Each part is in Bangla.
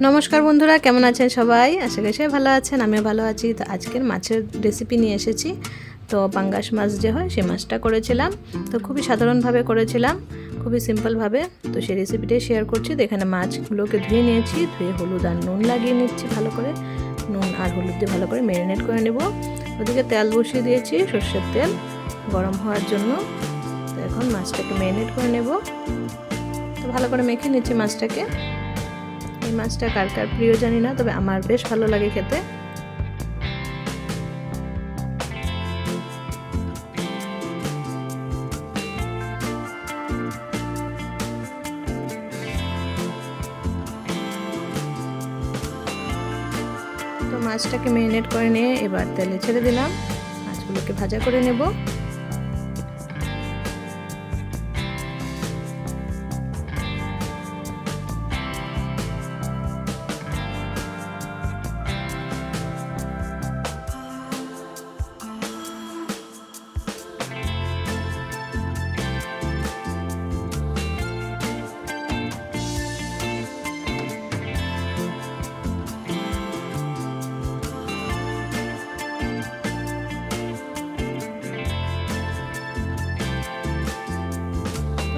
নমস্কার বন্ধুরা, কেমন আছেন সবাই? আশা করি সবাই ভালো আছেন, আমিও ভালো আছি। তো আজকের মাছের রেসিপি নিয়ে এসেছি। তো পাঙ্গাস মাছ যে হয় সেই মাছটা করেছিলাম। তো খুবই সাধারণভাবে করেছিলাম, খুবই সিম্পলভাবে। তো সেই রেসিপিটাই শেয়ার করছি। তো এখানে মাছগুলোকে ধুয়ে নিয়েছি, ধুয়ে হলুদ আর নুন লাগিয়ে নিচ্ছি ভালো করে। নুন আর হলুদ দিয়ে ভালো করে ম্যারিনেট করে নেব। ওদিকে তেল বসিয়ে দিয়েছি, সর্ষের তেল গরম হওয়ার জন্য। তো এখন মাছটাকে ম্যারিনেট করে নেব। তো ভালো করে মেখে নিচ্ছি মাছটাকে। এই মাছটা কার কার প্রিয় জানি না, তবে আমার বেশ ভালো লাগে খেতে। তো মাছটাকে ম্যারিনেট করে নিয়ে এবার তেলে ছেড়ে দিলাম। মাছগুলোকে ভাজা করে নেব।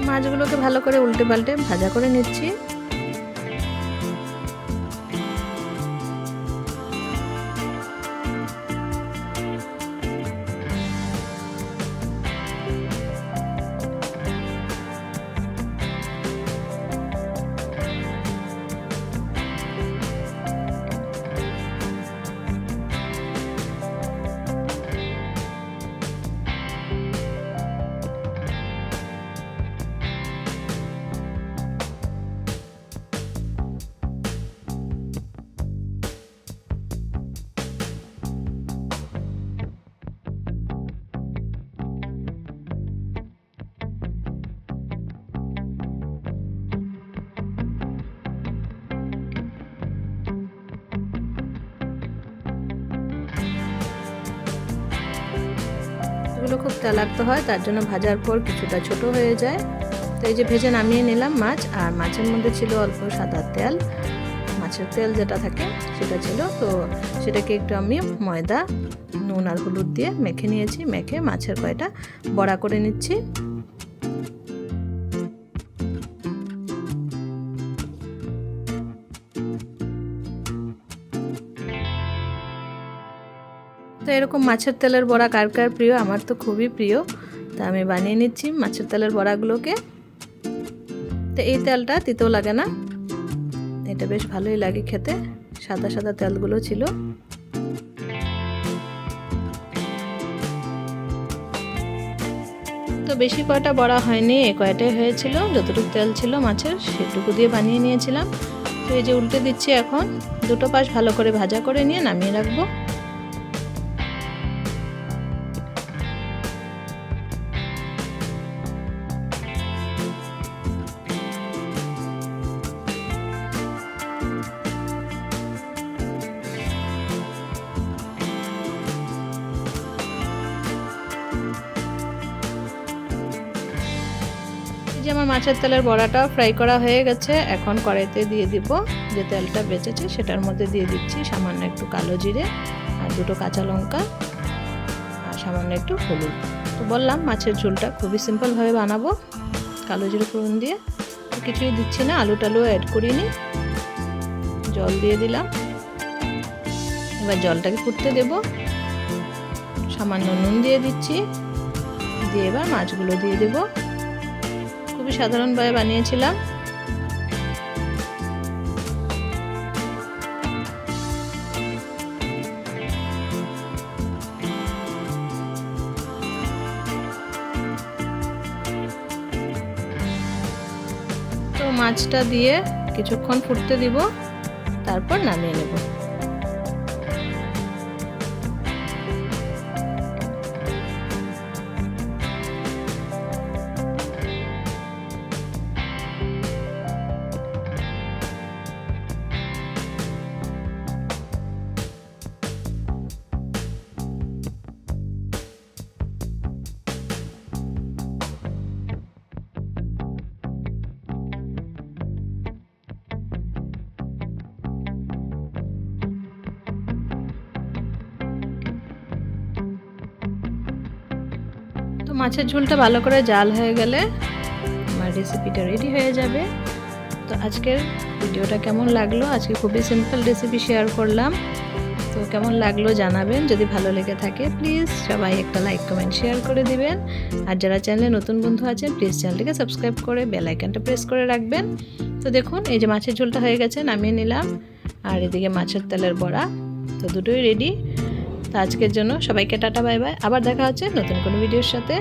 মাছগুলোকে ভালো করে উল্টে পাল্টে ভাজা করে নিচ্ছি। এগুলো খুব তেলাক্ত হয়, তার জন্য ভাজার পর কিছুটা ছোট হয়ে যায়। তো এই যে ভেজে নামিয়ে নিলাম মাছ, আর মাছের মধ্যে ছিল অল্প সাদা তেল। মাছের তেল যেটা থাকে সেটা ছিল। তো সেটাকে একটু আমি ময়দা, নুন আর হলুদ দিয়ে মেখে নিয়েছি। মেখে মাছের কয়টা বড়া করে নিচ্ছি। তো এরকম মাছের তেলের বড়া কার কার প্রিয়? আমার তো খুবই প্রিয়। তা আমি বানিয়ে নিচ্ছি মাছের তেলের বড়াগুলোকে। তো এই তেলটা তিতেও লাগে না, এটা বেশ ভালোই লাগে খেতে। সাদা সাদা তেলগুলো ছিল। তো বেশি কয়টা বড়া হয়নি, এ কয়টাই হয়েছিল। যতটুকু তেল ছিল মাছের সেটুকু দিয়ে বানিয়ে নিয়েছিলাম। তো এই যে উল্টে দিচ্ছি এখন। দুটো পাশ ভালো করে ভাজা করে নিয়ে নামিয়ে রাখবো। যে আমার মাছের তেলের বড়াটা ফ্রাই করা হয়ে গেছে। এখন কড়াইতে দিয়ে দিব, যে তেলটা বেঁচেছে সেটার মধ্যে দিয়ে দিচ্ছি সামান্য একটু কালো জিরে আর দুটো কাঁচা লঙ্কা আর সামান্য একটু হলুদ। তো বললাম মাছের ঝোলটা খুবই সিম্পলভাবে বানাবো, কালো জিরে ফোড়ন দিয়ে। কিছুই দিচ্ছি না, আলু টালু অ্যাড করিনি। জল দিয়ে দিলাম। এবার জলটাকে ফুটতে দেব। সামান্য নুন দিয়ে দিচ্ছি, দিয়ে এবার মাছগুলো দিয়ে দেবো। খুবই সাধারণভাবে বানিয়েছিলাম। তো মাছটা দিয়ে কিছুক্ষণ ফুটতে দিব, তারপর নামিয়ে নেব। মাছের ঝোলটা ভালো করে জাল হয়ে গেলে আমার রেসিপিটা রেডি হয়ে যাবে। তো আজকের ভিডিওটা কেমন লাগলো, আজকে খুবই সিম্পল রেসিপি শেয়ার করলাম। তো কেমন লাগলো জানাবেন, যদি ভালো লেগে থাকে প্লিজ সবাই একটা লাইক কমেন্ট শেয়ার করে দিবেন। আর যারা চ্যানেলে নতুন বন্ধু আছেন প্লিজ চ্যানেলটিকে সাবস্ক্রাইব করে বেল আইকনটা প্রেস করে রাখবেন। তো দেখুন এই যে মাছের ঝোলটা হয়ে গেছে, নামিয়ে নিলাম। আর এদিকে মাছের তেলের বড়া, তো দুটোই রেডি। তো আজকের জন্য সবাইকে টাটা বাই বাই, আবার দেখা হচ্ছে নতুন কোনো ভিডিওর সাথে।